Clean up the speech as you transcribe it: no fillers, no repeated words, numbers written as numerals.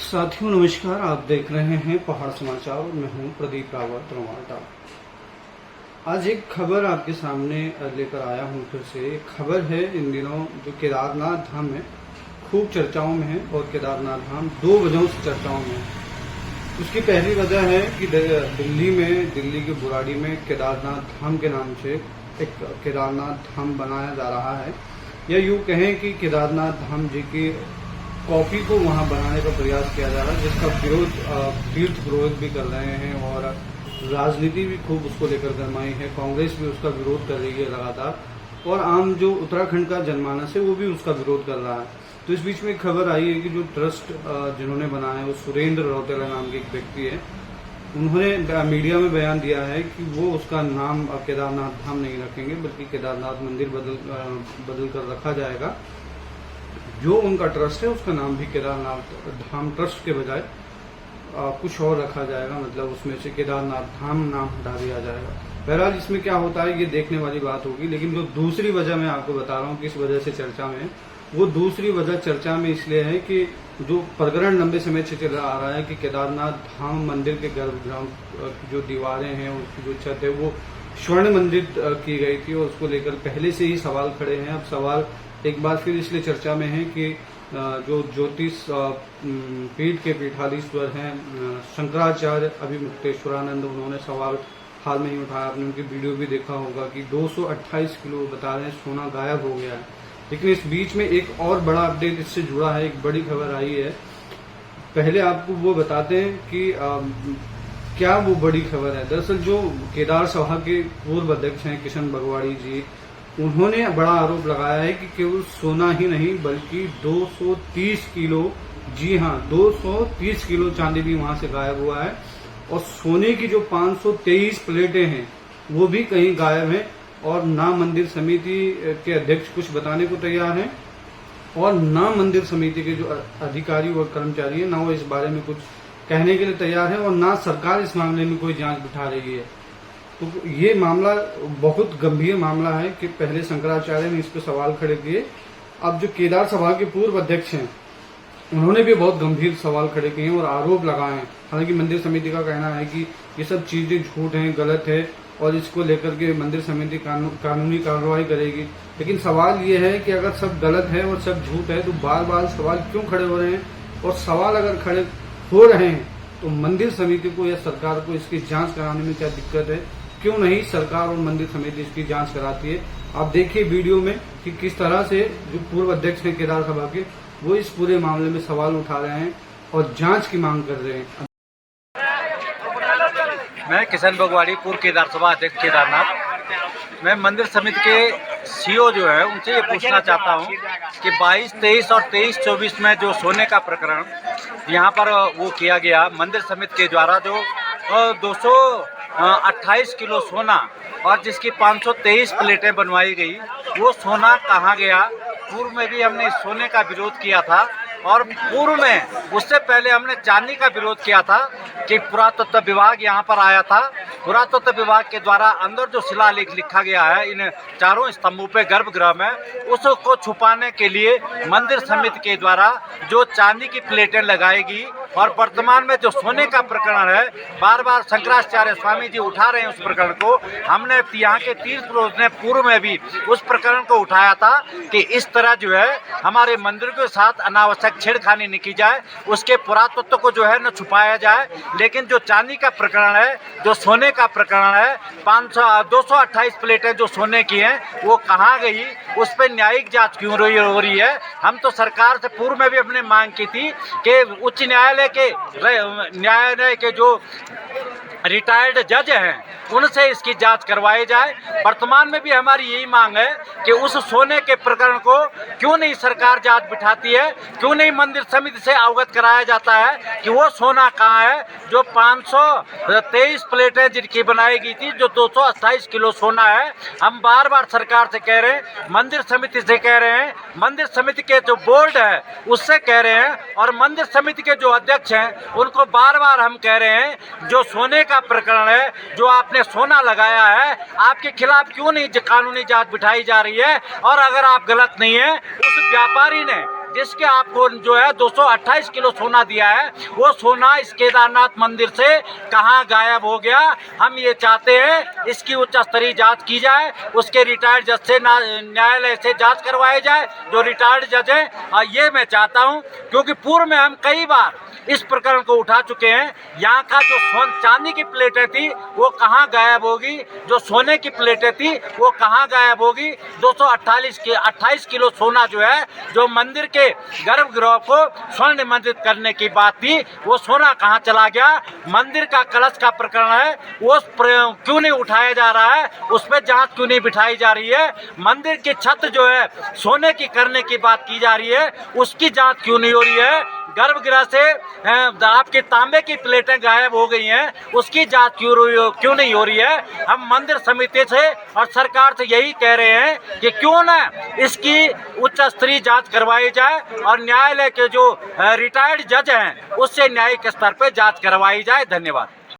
साथियों नमस्कार। आप देख रहे हैं पहाड़ समाचार। मैं हूं प्रदीप रावत रमाटा। आज एक खबर आपके सामने लेकर आया हूं। फिर से एक खबर है इन दिनों जो केदारनाथ धाम है, खूब चर्चाओं में है। और केदारनाथ धाम दो वजहों से चर्चाओं में है। उसकी पहली वजह है कि दिल्ली के बुराड़ी में केदारनाथ धाम के नाम से एक केदारनाथ धाम बनाया जा रहा है, या यूँ कहें कि केदारनाथ धाम जी की कॉपी को वहां बनाने का प्रयास किया जा रहा है, जिसका विरोध तीर्थ पुरोहित भी कर रहे हैं और राजनीति भी खूब उसको लेकर गरमाई है। कांग्रेस भी उसका विरोध कर रही है लगातार, और आम जो उत्तराखंड का जनमानस है वो भी उसका विरोध कर रहा है। तो इस बीच में खबर आई है कि जो ट्रस्ट जिन्होंने बनाया है वो सुरेंद्र रौतेला नाम के एक व्यक्ति है। उन्होंने मीडिया में बयान दिया है कि वो उसका नाम केदारनाथ धाम नहीं रखेंगे, बल्कि केदारनाथ मंदिर बदल कर रखा जाएगा। जो उनका ट्रस्ट है उसका नाम भी केदारनाथ धाम ट्रस्ट के बजाय कुछ और रखा जाएगा, मतलब उसमें से केदारनाथ धाम नाम हटा दिया जाएगा। बहरहाल इसमें क्या होता है ये देखने वाली बात होगी। लेकिन जो दूसरी वजह मैं आपको बता रहा हूँ किस वजह से चर्चा में है, वो दूसरी वजह चर्चा में इसलिए है कि जो प्रकरण लंबे समय से चला आ रहा है कि केदारनाथ धाम मंदिर के गर्भगृह की जो दीवारें हैं, उसकी जो छत है वो स्वर्ण मंदिर की गई थी, और उसको लेकर पहले से ही सवाल खड़े हैं। अब सवाल एक बार फिर इसलिए चर्चा में है कि जो ज्योतिष पीठ के पीठाधीश्वर हैं शंकराचार्य अभिमुक्तेश्वरानंद, उन्होंने सवाल हाल में ही उठाया। आपने उनकी वीडियो भी देखा होगा कि 228 किलो बता रहे हैं सोना गायब हो गया है। लेकिन इस बीच में एक और बड़ा अपडेट इससे जुड़ा है, एक बड़ी खबर आई है। पहले आपको वो बताते हैं कि क्या वो बड़ी खबर है। दरअसल जो केदार सभा के पूर्व अध्यक्ष हैं किशन बगवाड़ी जी, उन्होंने बड़ा आरोप लगाया है कि केवल सोना ही नहीं बल्कि 230 किलो, जी हाँ 230 किलो चांदी भी वहां से गायब हुआ है। और सोने की जो 523 प्लेटें हैं वो भी कहीं गायब हैं, और ना मंदिर समिति के अध्यक्ष कुछ बताने को तैयार हैं, और ना मंदिर समिति के जो अधिकारी और कर्मचारी हैं ना वो इस बारे में कुछ कहने के लिए तैयार है, और ना सरकार इस मामले में कोई जांच बिठा रही है। तो ये मामला बहुत गंभीर मामला है कि पहले शंकराचार्य ने इस पर सवाल खड़े किए, अब जो केदार सभा के पूर्व अध्यक्ष हैं उन्होंने भी बहुत गंभीर सवाल खड़े किए हैं और आरोप लगाए हैं। हालांकि मंदिर समिति का कहना है कि ये सब चीजें झूठ हैं, गलत है, और इसको लेकर के मंदिर समिति कानूनी कार्रवाई करेगी। लेकिन सवाल ये है कि अगर सब गलत है और सब झूठ है तो बार बार सवाल क्यों खड़े हो रहे हैं, और सवाल अगर खड़े हो रहे हैं तो मंदिर समिति को या सरकार को इसकी जांच कराने में क्या दिक्कत है? क्यों नहीं सरकार और मंदिर समिति इसकी जांच कराती है? आप देखिए वीडियो में कि किस तरह से जो पूर्व अध्यक्ष हैं केदार सभा के, वो इस पूरे मामले में सवाल उठा रहे हैं और जांच की मांग कर रहे हैं। मैं किशन बगवाड़ी, पूर्व केदार सभा अध्यक्ष केदारनाथ। मैं मंदिर समिति के सीईओ जो है उनसे ये पूछना चाहता हूँ कि 22, 23 और 23-24 में जो सोने का प्रकरण यहाँ पर वो किया गया मंदिर समिति के द्वारा, जो 228 किलो सोना और जिसकी 523 प्लेटें बनवाई गई, वो सोना कहाँ गया? पूर्व में भी हमने इस सोने का विरोध किया था, और पूर्व में उससे पहले हमने चांदी का विरोध किया था कि पुरातत्व विभाग यहाँ पर आया था। पुरातत्व विभाग के द्वारा अंदर जो शिलालेख लिखा गया है इन चारों स्तंभों पे गर्भगृह में, उसको छुपाने के लिए मंदिर समिति के द्वारा जो चांदी की प्लेटें लगाएगी, और वर्तमान में जो सोने का प्रकरण है बार बार शंकराचार्य स्वामी जी उठा रहे हैं उस प्रकरण को। हमने यहाँ के तीर्थ पुरोहित ने पूर्व में भी उस प्रकरण को उठाया था कि इस तरह जो है हमारे मंदिर के साथ अनावश्यक छेड़खानी नहीं की जाए, उसके पुरातत्व को जो है न छुपाया जाए। लेकिन जो चांदी का प्रकरण है, जो सोने का प्रकरण है, 228 प्लेटें जो सोने की हैं वो कहाँ गई, उस पर न्यायिक जांच क्यों हो रही है? हम तो सरकार से पूर्व में भी अपने मांग की थी कि उच्च न्यायालय के जो रिटायर्ड जज हैं उनसे इसकी जांच करवाई जाए। वर्तमान में भी हमारी यही मांग है कि उस सोने के प्रकरण को क्यों नहीं सरकार जांच बिठाती है, क्यों नहीं मंदिर समिति से अवगत कराया जाता है कि वो सोना कहाँ है जो 523 प्लेटें जिनकी बनाई गई थी, जो 228 किलो सोना है। हम बार बार सरकार से कह रहे हैं, मंदिर समिति से कह रहे हैं, मंदिर समिति के जो बोर्ड है उससे कह रहे हैं, और मंदिर समिति के जो अध्यक्ष हैं उनको बार बार हम कह रहे हैं, जो सोने का प्रकरण है, जो आपने सोना लगाया है, आपके खिलाफ क्यों नहीं कानूनी जांच बिठाई जा रही है? और अगर आप गलत नहीं है, उस व्यापारी ने जिसके आपको जो है 228 किलो सोना दिया है, वो सोना इस केदारनाथ मंदिर से कहाँ गायब हो गया। हम ये चाहते हैं इसकी उच्च स्तरीय जांच की जाए, उसके रिटायर्ड जज से न्यायालय से जांच करवाई जाए, जो रिटायर्ड जज है। ये मैं चाहता हूँ, क्योंकि पूर्व में हम कई बार इस प्रकरण को उठा चुके हैं। यहाँ का जो चांदी की प्लेटें थी वो कहाँ गायब होगी, जो सोने की प्लेटें थी वो कहाँ गायब होगी। 228 किलो सोना जो है, जो मंदिर के गर्भगृह को स्वर्ण निमंत्रित करने की बात थी, वो सोना कहाँ चला गया। मंदिर का कलश का प्रकरण है, वो क्यों नहीं उठाया जा रहा है, उस पर जांच क्यों नहीं बिठाई जा रही है। मंदिर की छत जो है सोने की करने की बात की जा रही है, उसकी जांच क्यों नहीं हो रही है। गर्भगृह से आपके तांबे की प्लेटें गायब हो गई हैं, उसकी जांच क्यों नहीं हो रही है। हम मंदिर समिति से और सरकार से यही कह रहे हैं कि क्यों ना इसकी उच्च स्तरीय जांच करवाई जाए और न्यायालय के जो रिटायर्ड जज हैं उससे न्यायिक स्तर पर जांच करवाई जाए। धन्यवाद।